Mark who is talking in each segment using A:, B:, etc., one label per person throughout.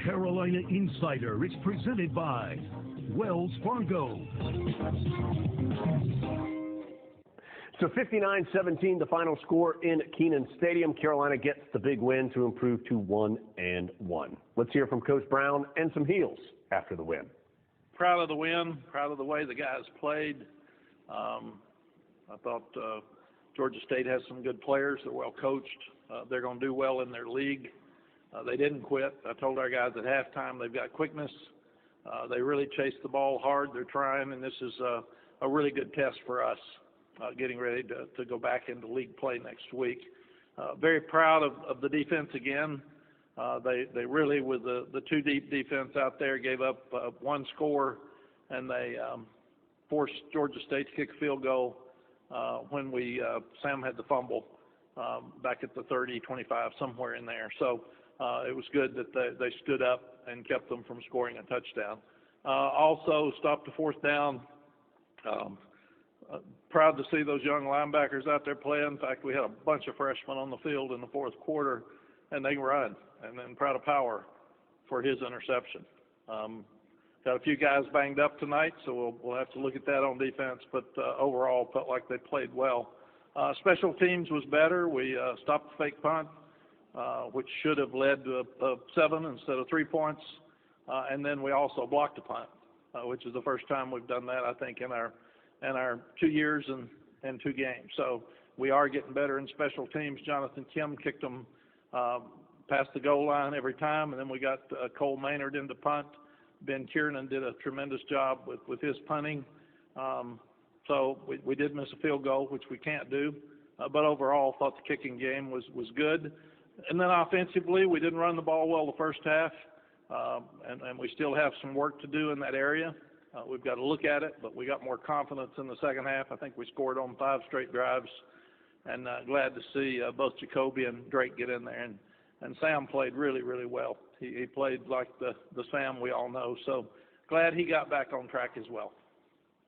A: Carolina Insider is presented by Wells Fargo.
B: So 59-17, the final score in Kenan Stadium. Carolina gets the big win to improve to 1-1. Let's hear from Coach Brown and some Heels after the win.
C: Proud of the win, proud of the way the guys played. I thought Georgia State has some good players. They're well coached. They're going to do well in their league. They didn't quit. I told our guys at halftime they've got quickness. They really chase the ball hard. They're trying, and this is a really good test for us. Getting ready to go back into league play next week. Very proud of the defense again. They really, with the two deep defense out there, gave up one score, and they forced Georgia State to kick a field goal when Sam had the fumble back at the 30, 25, somewhere in there. So it was good that they stood up and kept them from scoring a touchdown. Also stopped the fourth down. Proud to see those young linebackers out there playing. In fact, we had a bunch of freshmen on the field in the fourth quarter, and they run. And then proud of Power for his interception. Got a few guys banged up tonight, so we'll have to look at that on defense. But overall, felt like they played well. Special teams was better. We stopped the fake punt, which should have led to a 7 instead of 3 points. And then we also blocked a punt, which is the first time we've done that, I think, in our 2 years and 2 games. So we are getting better in special teams. Jonathan Kim kicked them past the goal line every time, and then we got Cole Maynard into punt. Ben Kiernan did a tremendous job with his punting. So we did miss a field goal, which we can't do. But overall, thought the kicking game was good. And then offensively, we didn't run the ball well the first half, and we still have some work to do in that area. We've got to look at it, but we got more confidence in the second half. I think we scored on 5 straight drives, and glad to see both Jacoby and Drake get in there. And Sam played really, really well. He played like the Sam we all know, so glad he got back on track as well.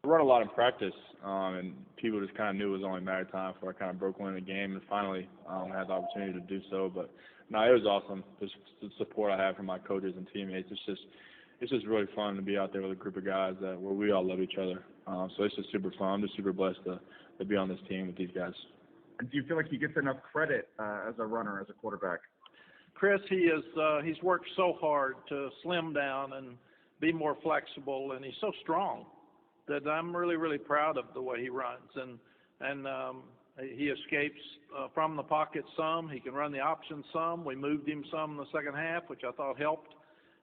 D: I run a lot in practice, and people just kind of knew it was only a matter of time before I kind of broke one in the game, and finally had the opportunity to do so. But no, it was awesome. Just the support I have from my coaches and teammates. It's just really fun to be out there with a group of guys where we all love each other. So it's just super fun. I'm just super blessed to be on this team with these guys.
E: Do you feel like he gets enough credit as a runner, as a quarterback?
C: Chris, he's worked so hard to slim down and be more flexible, and he's so strong that I'm really, really proud of the way he runs. And he escapes from the pocket some. He can run the option some. We moved him some in the second half, which I thought helped.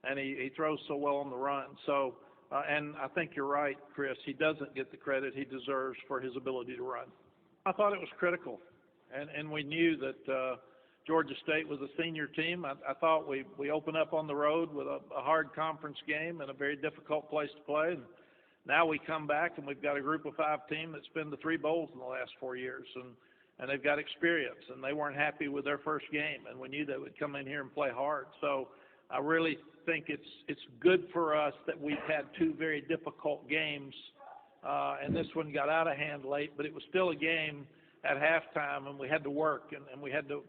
C: And he throws so well on the run. So, and I think you're right, Chris. He doesn't get the credit he deserves for his ability to run. I thought it was critical, and we knew that Georgia State was a senior team. I thought we opened up on the road with a hard conference game and a very difficult place to play. And now we come back and we've got a group of 5 team that's been to 3 bowls in the last 4 years, and they've got experience, and they weren't happy with their first game, and we knew they would come in here and play hard. So I really think it's good for us that we've had 2 very difficult games, and this one got out of hand late, but it was still a game at halftime, and we had to work, and we had to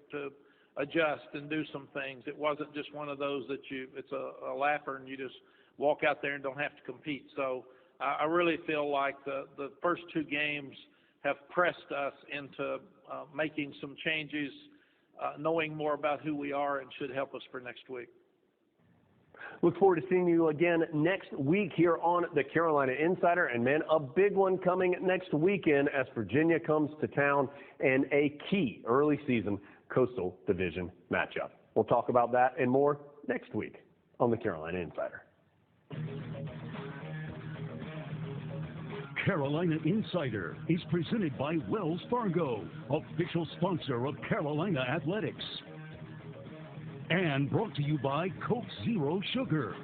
C: adjust and do some things. It wasn't just one of those that it's a laugher and you just walk out there and don't have to compete. So I really feel like the first 2 games have pressed us into making some changes, knowing more about who we are, and should help us for next week.
B: Look forward to seeing you again next week here on the Carolina Insider. And, man, a big one coming next weekend as Virginia comes to town and a key early season Coastal Division matchup. We'll talk about that and more next week on the Carolina Insider.
A: Carolina Insider is presented by Wells Fargo, official sponsor of Carolina Athletics. And brought to you by Coke Zero Sugar.